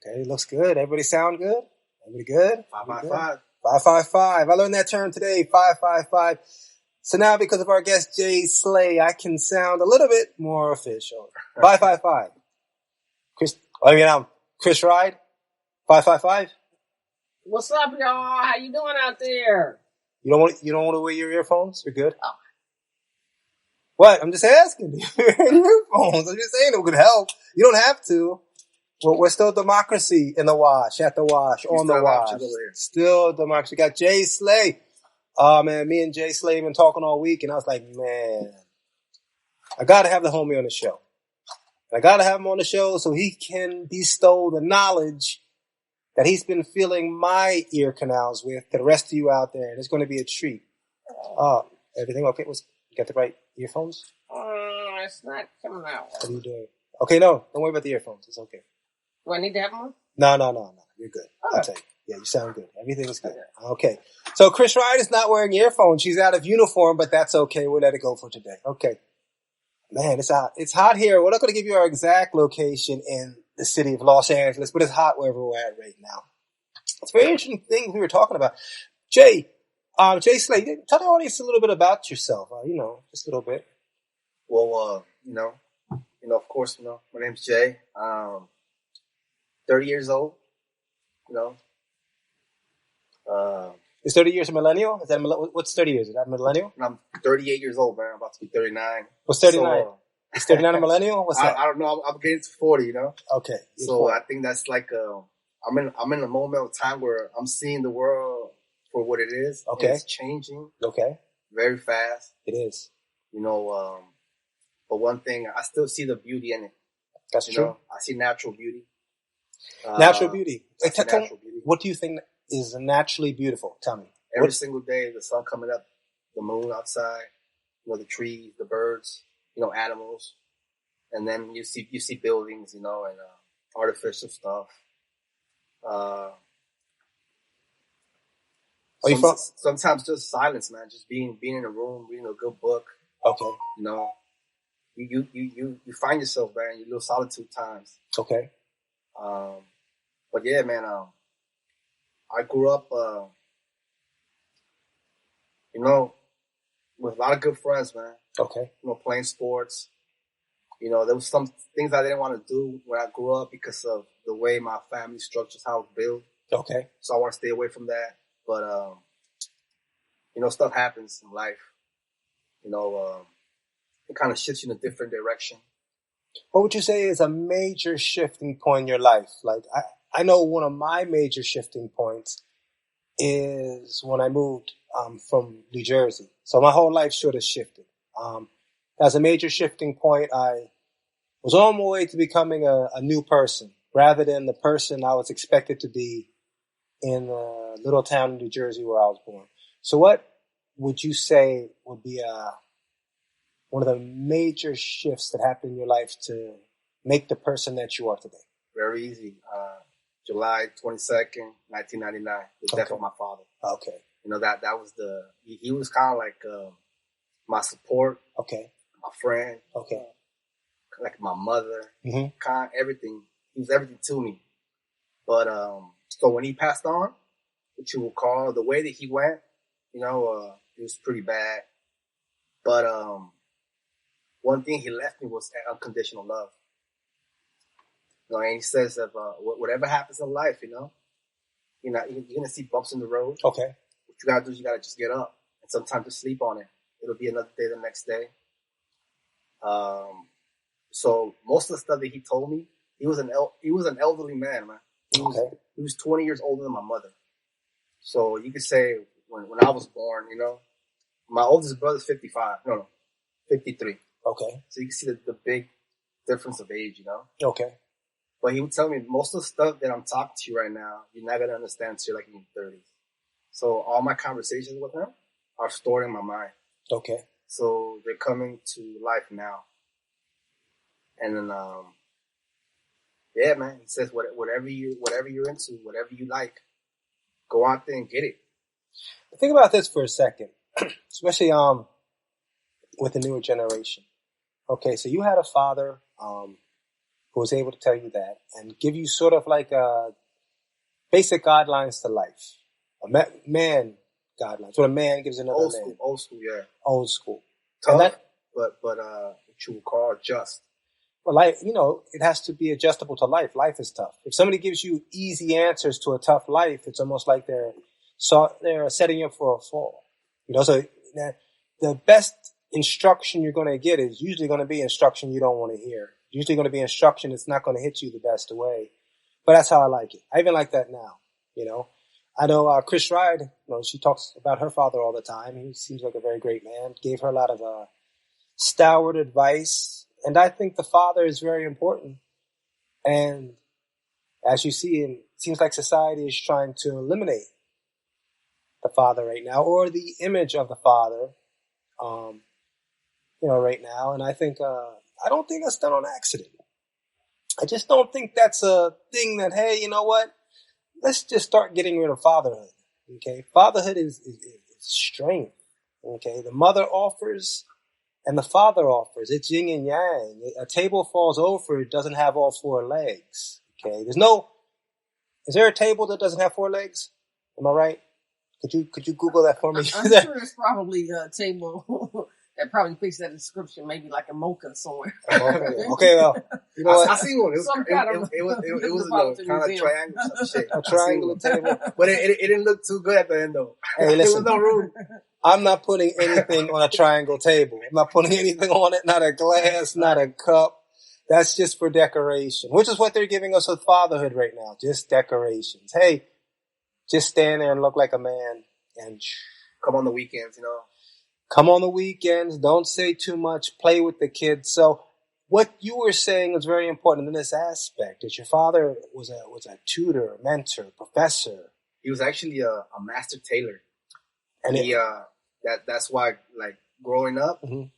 Okay, looks good. Everybody sound good? Everybody good? 555. 555. I learned that term today, 555. So now because of our guest, JaySlay, I can sound a little bit more official. 555. Chris Ride, 555. What's up, y'all? How you doing out there? You don't want to wear your earphones? You're good? Oh. What? I'm just asking. Earphones. I'm just saying it would help. You don't have to. Well, we're still democracy in the WASH, at the WASH, on the WASH. Still democracy. We got JaySlay. Oh man, me and JaySlay been talking all week, and I was like, man, I gotta have the homie on the show. I gotta have him on the show so he can bestow the knowledge that he's been filling my ear canals with to the rest of you out there, and it's going to be a treat. Everything okay? You got the right earphones? It's not coming out. What are you doing? Okay, no, don't worry about the earphones. It's okay. Do I need to have them on? No. You're good. I'll tell you. Yeah, you sound good. Everything's good. Okay. So Chris Ryan is not wearing earphones. She's out of uniform, but that's okay. We'll let it go for today. Okay. Man, it's hot. It's hot here. We're not going to give you our exact location in the city of Los Angeles, but it's hot wherever we're at right now. It's a very interesting thing we were talking about. JaySlay, tell the audience a little bit about yourself. Just a little bit. Well, of course, my name's Jay. 30 years old. Is 30 years a millennial? What's 30 years? Is that millennial? I'm 38 years old, man. I'm about to be 39. What's 39? Is 39 a millennial? What's that? I don't know. I'm getting to 40, Okay. So 40. I think that's like I'm in a moment of time where I'm seeing the world for what it is. Okay. It's changing. Okay. Very fast. It is. But one thing, I still see the beauty in it. That's true. I see natural beauty. Natural beauty. Natural beauty. What do you think is naturally beautiful? Tell me. Every single day, the sun coming up, the moon outside, the trees, the birds, animals, and then you see buildings, and artificial stuff. Sometimes just silence, man. Just being in a room, reading a good book. Okay. You find yourself, man, in your little solitude times. Okay. But yeah, man, I grew up, with a lot of good friends, man. Okay. Playing sports. There was some things I didn't want to do when I grew up because of the way my family structures, how it's built. Okay. So I want to stay away from that. But, stuff happens in life. It kind of shifts you in a different direction. What would you say is a major shifting point in your life? Like, I know one of my major shifting points is when I moved from New Jersey. So my whole life sort of shifted. As a major shifting point, I was on my way to becoming a new person rather than the person I was expected to be in a little town in New Jersey where I was born. So what would you say would be one of the major shifts that happened in your life to make the person that you are today? Very easy. July 22nd, 1999, the death of my father. Okay. That was he was kind of like my support. Okay. My friend. Okay. Like my mother. Mm-hmm. Kind of everything. He was everything to me. But, so when he passed on, which you will call the way that he went, it was pretty bad. But, one thing he left me was unconditional love. And he says that whatever happens in life, you're gonna see bumps in the road. Okay. What you gotta do is you gotta just get up and sometimes just sleep on it. It'll be another day the next day. So most of the stuff that he told me, he was an elderly man, man. He was 20 years older than my mother. So you could say when I was born, my oldest brother's 53. Okay. So you can see the big difference of age, Okay. But he would tell me most of the stuff that I'm talking to you right now, you're not going to understand until you're like in your 30s. So all my conversations with him are stored in my mind. Okay. So they're coming to life now. And then, yeah, man, he says whatever you're into, whatever you like, go out there and get it. Think about this for a second, especially with the newer generation. Okay, so you had a father who who is able to tell you that and give you sort of like basic guidelines to life. Man guidelines. What a man gives another man. Old school, yeah. Old school. Tough, but what you would call just. Well, life, it has to be adjustable to life. Life is tough. If somebody gives you easy answers to a tough life, it's almost like they're setting you up for a fall. So the best instruction you're going to get is usually going to be instruction you don't want to hear. Usually going to be instruction that's not going to hit you the best way. But that's how I like it. I even like that now, I know Chris Ride, she talks about her father all the time. He seems like a very great man. Gave her a lot of stalwart advice. And I think the father is very important. And as you see, it seems like society is trying to eliminate the father right now, or the image of the father, right now. And I think, I don't think that's done on accident. I just don't think that's a thing that, hey, you know what? Let's just start getting rid of fatherhood. Okay. Fatherhood is strength. Okay. The mother offers and the father offers. It's yin and yang. A table falls over. It doesn't have all four legs. Okay. Is there a table that doesn't have four legs? Am I right? Could you Google that for me? I'm sure it's probably a table that probably fits that description, maybe like a mocha somewhere. Okay, well, you know what? I seen one. It was kind of triangle shit. A triangular table. But it didn't look too good at the end, though. Hey, listen. There was no room. I'm not putting anything on a triangle table. I'm not putting anything on it, not a glass, not a cup. That's just for decoration, which is what they're giving us with fatherhood right now. Just decorations. Hey, just stand there and look like a man and come on the weekends, Come on the weekends. Don't say too much. Play with the kids. So what you were saying was very important in this aspect. That your father was a tutor, a mentor, professor. He was actually a master tailor, and that's why, like, growing up, me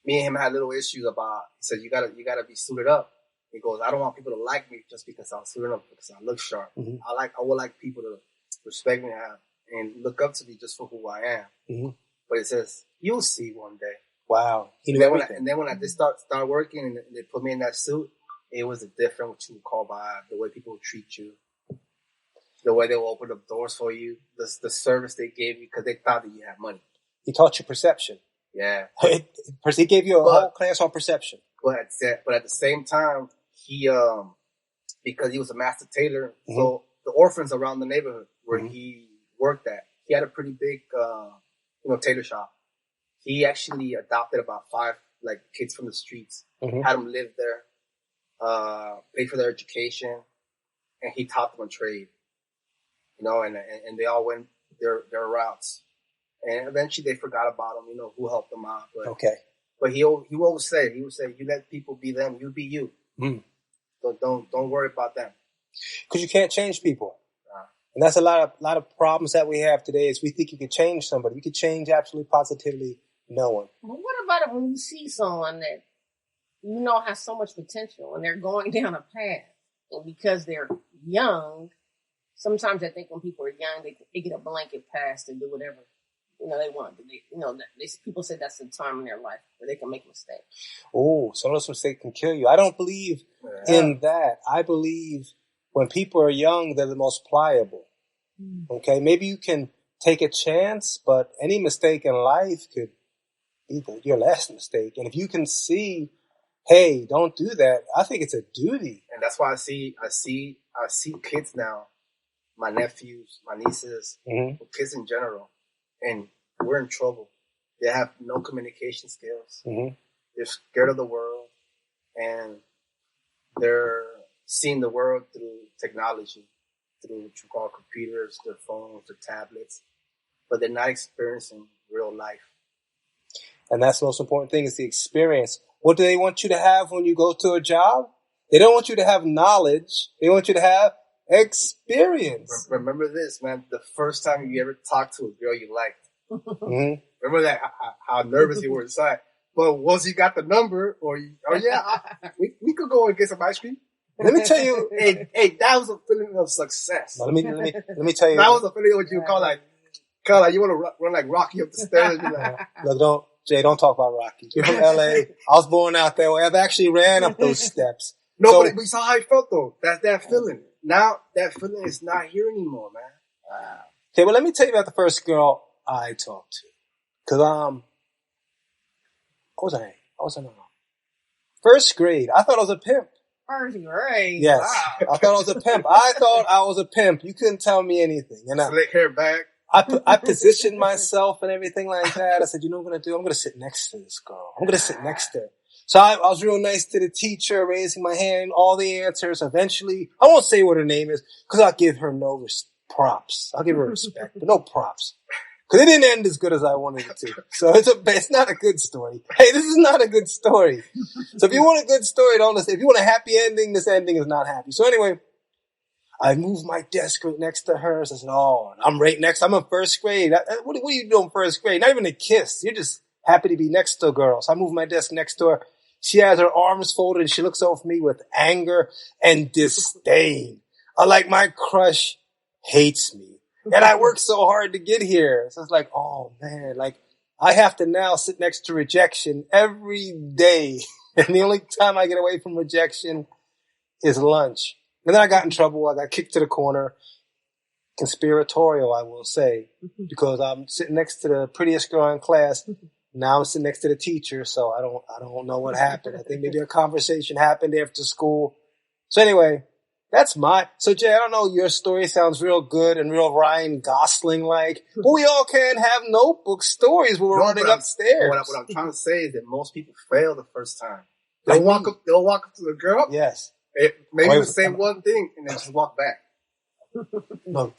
and him had little issues about. He said, "You gotta be suited up." He goes, "I don't want people to like me just because I'm suited up, because I look sharp. I would like people to respect me and look up to me just for who I am." But it says, "You'll see one day." Wow. And then when I did start working and they put me in that suit, it was a different, what you would call, vibe. The way people would treat you, the way they would open up doors for you, the service they gave you because they thought that you had money. He taught you perception. Yeah. He gave you a whole class on perception. But at the same time, he because he was a master tailor, so the orphans around the neighborhood where he worked at, he had a pretty big tailor shop. He actually adopted about 5 kids from the streets, had them live there, paid for their education, and he taught them a trade. And they all went their routes. And eventually they forgot about him, who helped them out. But he always said, you let people be them, you be you. So don't worry about them. Because you can't change people. And that's a lot of problems that we have today is we think you could change somebody. You could change absolutely positively no one. But what about it when you see someone that has so much potential and they're going down a path, and because they're young, sometimes I think when people are young, they get a blanket pass to do whatever they want to do. People say that's the time in their life where they can make mistakes. Oh, some of those mistakes can kill you. I don't believe in that. I believe when people are young, they're the most pliable. Okay, maybe you can take a chance, but any mistake in life could be your last mistake. And if you can see, hey, don't do that, I think it's a duty. And that's why I see kids now, my nephews, my nieces, kids in general, and we're in trouble. They have no communication skills. They're scared of the world, and they're seeing the world through technology, through what you call computers, their phones, their tablets, but they're not experiencing real life. And that's the most important thing is the experience. What do they want you to have when you go to a job? They don't want you to have knowledge. They want you to have experience. Remember this, man. The first time you ever talked to a girl you liked. Remember that, how nervous you were inside. But once you got the number, we could go and get some ice cream. Let me tell you, hey, that was a feeling of success. Let me tell you. That was a feeling of what you call you want to run like Rocky up the stairs. Look, don't talk about Rocky. You're from LA. I was born out there. I've actually ran up those steps. No, but we saw how he felt though. That's that feeling. Now that feeling is not here anymore, man. Wow. Okay, well, let me tell you about the first girl I talked to. Cause what was I? First grade. I thought I was a pimp. First grade. Yes, Wow. I thought I was a pimp. I thought I was a pimp. You couldn't tell me anything. And Slick hair back. I positioned myself and everything like that. I said, you know what I'm going to do? I'm going to sit next to this girl. I'm going to sit next to her. So I was real nice to the teacher, raising my hand, all the answers. Eventually, I won't say what her name is because I'll give her no props. I'll give her respect, but no props. Because it didn't end as good as I wanted it to. So it's not a good story. Hey, this is not a good story. So if you want a good story, don't listen. If you want a happy ending, this ending is not happy. So anyway, I moved my desk right next to hers. I said, oh, I'm right next. I'm in first grade. What are you doing in first grade? Not even a kiss. You're just happy to be next to a girl. So I moved my desk next to her. She has her arms folded and she looks over me with anger and disdain. Like my crush hates me. And I worked so hard to get here. So it's like, oh man, like I have to now sit next to rejection every day. And the only time I get away from rejection is lunch. And then I got in trouble. I got kicked to the corner. Conspiratorial, I will say, because I'm sitting next to the prettiest girl in class. Now I'm sitting next to the teacher, so I don't know what happened. I think maybe a conversation happened after school. So anyway, so Jay, I don't know, your story sounds real good and real Ryan Gosling-like, but we all can have notebook stories when we're running upstairs. What I'm trying to say is that most people fail the first time. They'll walk up to the girl. Yes. Maybe say one thing and then just walk back. No,